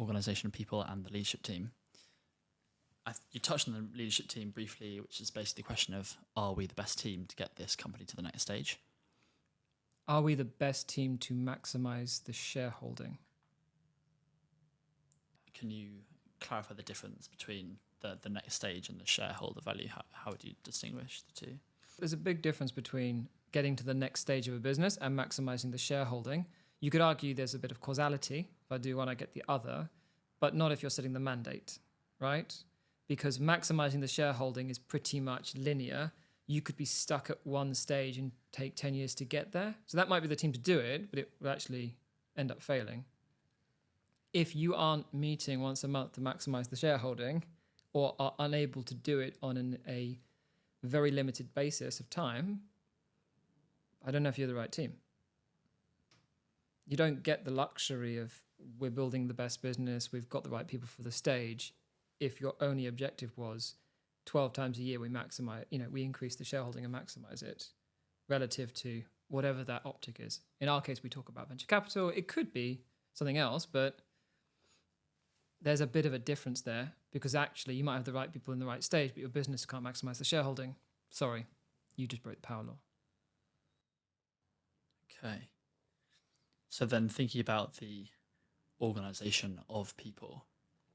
organisation of people and the leadership team. You touched on the leadership team briefly, which is basically the question of, are we the best team to get this company to the next stage? Are we the best team to maximize the shareholding? Can you clarify the difference between the next stage and the shareholder value? How would you distinguish the two? There's a big difference between getting to the next stage of a business and maximizing the shareholding. You could argue there's a bit of causality. If I do one, I get the other, but not if you're setting the mandate, right? Because maximizing the shareholding is pretty much linear. You could be stuck at one stage and take 10 years to get there. So that might be the team to do it, but it will actually end up failing. If you aren't meeting once a month to maximize the shareholding, or are unable to do it on a very limited basis of time, I don't know if you're the right team. You don't get the luxury of, we're building the best business, we've got the right people for the stage, if your only objective was 12 times a year we maximize, we increase the shareholding and maximize it relative to whatever that optic is. In our case, we talk about venture capital. It could be something else, but there's a bit of a difference there, because actually you might have the right people in the right stage, but your business can't maximize the shareholding. Sorry, you just broke the power law. Okay. So then thinking about the organization of people,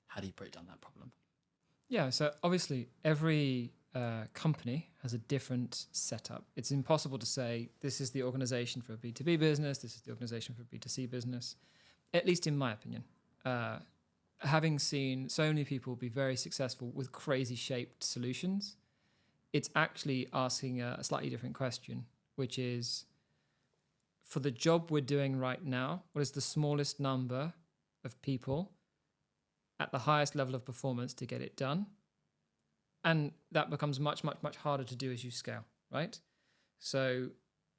how do you break down that problem? Yeah, so obviously every company has a different setup. It's impossible to say this is the organization for a B2B business, this is the organization for a B2C business, at least in my opinion. Having seen so many people be very successful with crazy shaped solutions, it's actually asking a slightly different question, which is, for the job we're doing right now, what is the smallest number of people at the highest level of performance to get it done? And that becomes much, much, much harder to do as you scale, right? So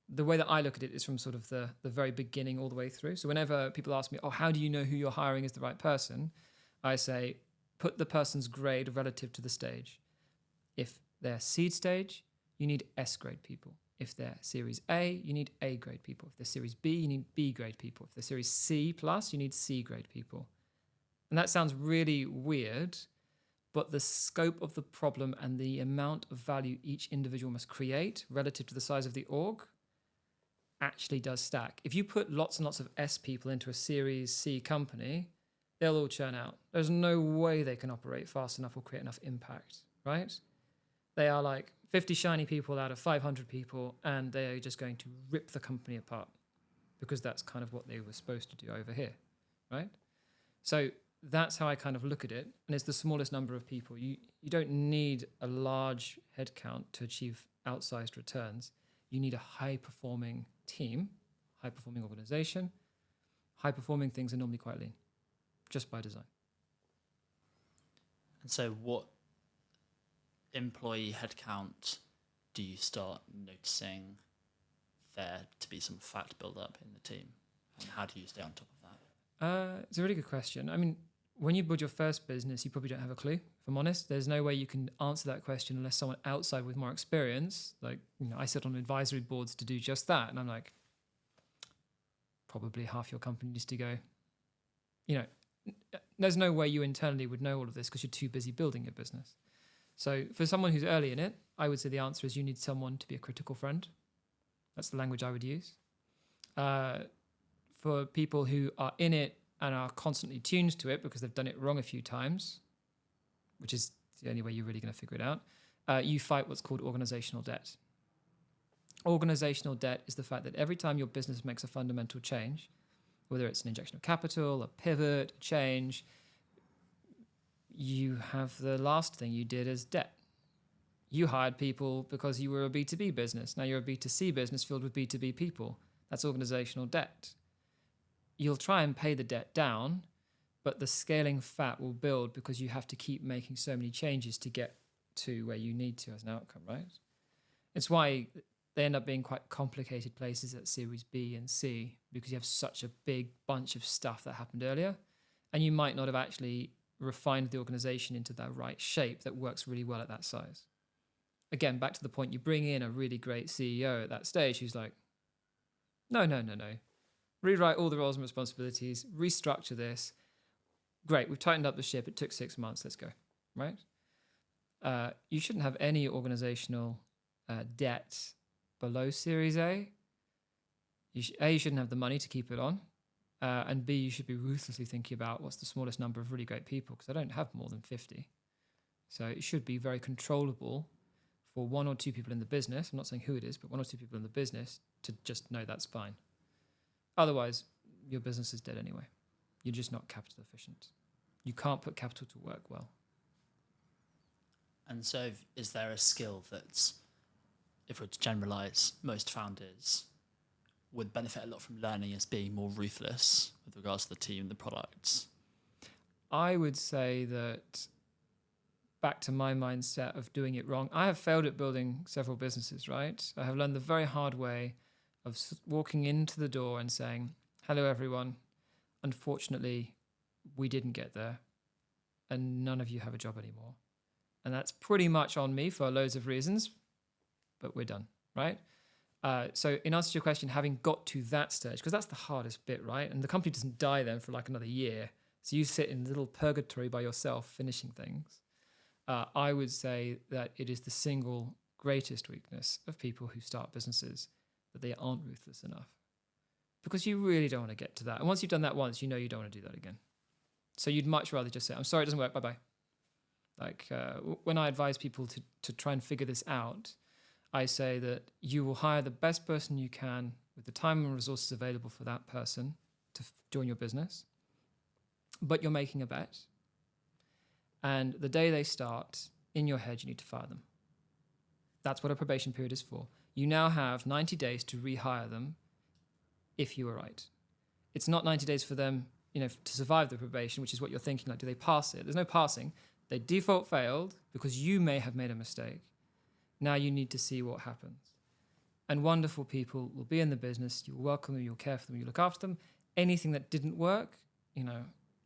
the way that I look at it is from sort of the very beginning all the way through. So whenever people ask me, how do you know who you're hiring is the right person? I say, put the person's grade relative to the stage. If they're seed stage, you need S grade people. If they're Series A, you need A grade people. If they're Series B, you need B grade people. If they're Series C plus, you need C grade people. And that sounds really weird, but the scope of the problem and the amount of value each individual must create relative to the size of the org actually does stack. If you put lots and lots of S people into a Series C company, they'll all churn out. There's no way they can operate fast enough or create enough impact, right? They are like 50 shiny people out of 500 people, and they are just going to rip the company apart because that's kind of what they were supposed to do over here, right? So that's how I kind of look at it. And it's the smallest number of people. You don't need a large headcount to achieve outsized returns. You need a high-performing team, high-performing organization. High-performing things are normally quite lean, just by design. And so what employee headcount do you start noticing there to be some fat build-up in the team? And how do you stay on top of that? It's a really good question. I mean, when you build your first business, you probably don't have a clue, if I'm honest. There's no way you can answer that question unless someone outside with more experience, like, I sit on advisory boards to do just that. And I'm like, probably half your company needs to go. There's no way you internally would know all of this because you're too busy building your business. So for someone who's early in it, I would say the answer is you need someone to be a critical friend. That's the language I would use. For people who are in it and are constantly tuned to it because they've done it wrong a few times, which is the only way you're really going to figure it out, you fight what's called organizational debt. Organizational debt is the fact that every time your business makes a fundamental change, whether it's an injection of capital, a pivot, a change, you have the last thing you did as debt. You hired people because you were a B2B business. Now you're a B2C business filled with B2B people. That's organizational debt. You'll try and pay the debt down, but the scaling fat will build because you have to keep making so many changes to get to where you need to as an outcome, right? It's why they end up being quite complicated places at Series B and C because you have such a big bunch of stuff that happened earlier, and you might not have actually refined the organization into that right shape that works really well at that size. Again, back to the point, you bring in a really great CEO at that stage who's like, no. Rewrite all the roles and responsibilities, restructure this. great, we've tightened up the ship. It took 6 months. Let's go, right? You shouldn't have any organizational debt below Series A. You shouldn't have the money to keep it on. And B, you should be ruthlessly thinking about what's the smallest number of really great people, because I don't have more than 50. So it should be very controllable for 1 or 2 people in the business. I'm not saying who it is, but 1 or 2 people in the business to just know that's fine. Otherwise, your business is dead anyway. You're just not capital efficient. You can't put capital to work well. And so is there a skill that, if we're to generalize, most founders would benefit a lot from learning as being more ruthless with regards to the team, the products? I would say that, back to my mindset of doing it wrong, I have failed at building several businesses, right? I have learned the very hard way of walking into the door and saying, hello, everyone. Unfortunately, we didn't get there, and none of you have a job anymore. And that's pretty much on me for loads of reasons, but we're done, right? So in answer to your question, having got to that stage, because that's the hardest bit, right? And the company doesn't die then for like another year. So you sit in a little purgatory by yourself finishing things. I would say that it is the single greatest weakness of people who start businesses, that they aren't ruthless enough. Because you really don't want to get to that. And once you've done that once, you know you don't want to do that again. So you'd much rather just say, I'm sorry, it doesn't work, bye-bye. Like when I advise people to try and figure this out, I say that you will hire the best person you can with the time and resources available for that person to join your business. But you're making a bet. And the day they start, in your head, you need to fire them. That's what a probation period is for. You now have 90 days to rehire them if you were right. It's not 90 days for them, to survive the probation, which is what you're thinking, like, do they pass it? There's no passing. They default failed because you may have made a mistake. Now you need to see what happens. And wonderful people will be in the business. You'll welcome them, you'll care for them, you look after them. Anything that didn't work,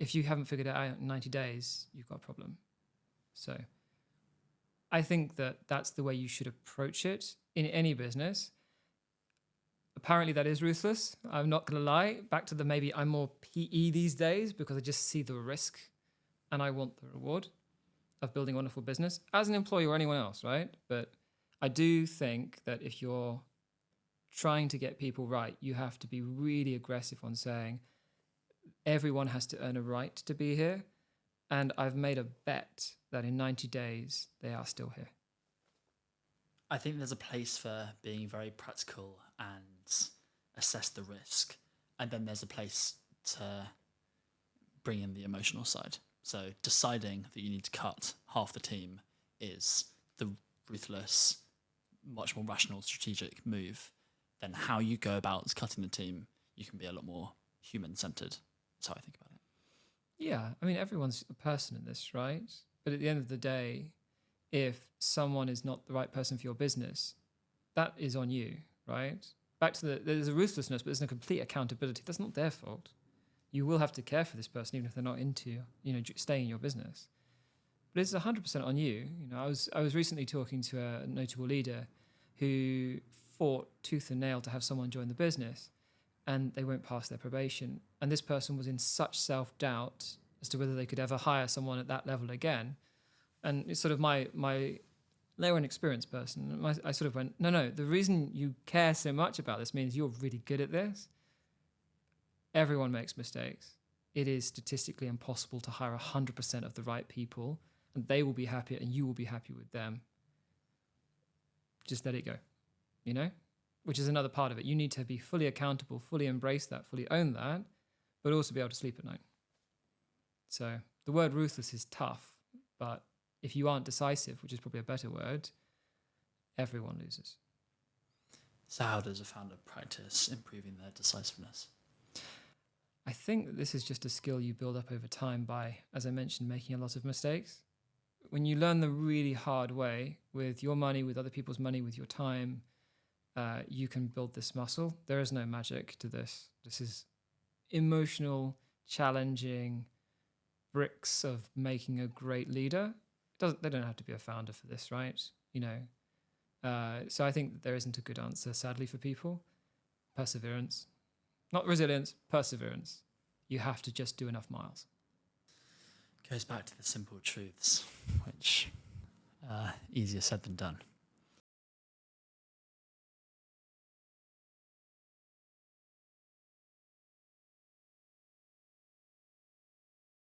if you haven't figured it out in 90 days, you've got a problem. So I think that that's the way you should approach it in any business. Apparently that is ruthless. I'm not going to lie. Back to maybe I'm more PE these days because I just see the risk and I want the reward of building a wonderful business as an employee or anyone else, right? But I do think that if you're trying to get people right, you have to be really aggressive on saying everyone has to earn a right to be here. And I've made a bet that in 90 days, they are still here. I think there's a place for being very practical and assess the risk. And then there's a place to bring in the emotional side. So deciding that you need to cut half the team is the ruthless, much more rational, strategic move. Then how you go about cutting the team, you can be a lot more human-centered. That's how I think about it. Yeah, I mean, everyone's a person in this, right? But at the end of the day, if someone is not the right person for your business, that is on you, right? Back to there's a ruthlessness, but there's no complete accountability. That's not their fault. You will have to care for this person, even if they're not into, staying in your business. But it's 100% on you. I was recently talking to a notable leader who fought tooth and nail to have someone join the business, and they won't pass their probation. And this person was in such self-doubt as to whether they could ever hire someone at that level again. And it's sort of my they were an experienced person. I sort of went, no, the reason you care so much about this means you're really good at this. Everyone makes mistakes. It is statistically impossible to hire 100% of the right people, and they will be happy and you will be happy with them. Just let it go, which is another part of it. You need to be fully accountable, fully embrace that, fully own that, but also be able to sleep at night. So the word ruthless is tough, but if you aren't decisive, which is probably a better word, everyone loses. So how does a founder practice improving their decisiveness? I think that this is just a skill you build up over time by, as I mentioned, making a lot of mistakes. When you learn the really hard way with your money, with other people's money, with your time, you can build this muscle. There is no magic to this. This is emotional, challenging bricks of making a great leader. They don't have to be a founder for this, right? So I think that there isn't a good answer, sadly, for people. Perseverance. Not resilience, perseverance. You have to just do enough miles. Goes back to the simple truths, which easier said than done.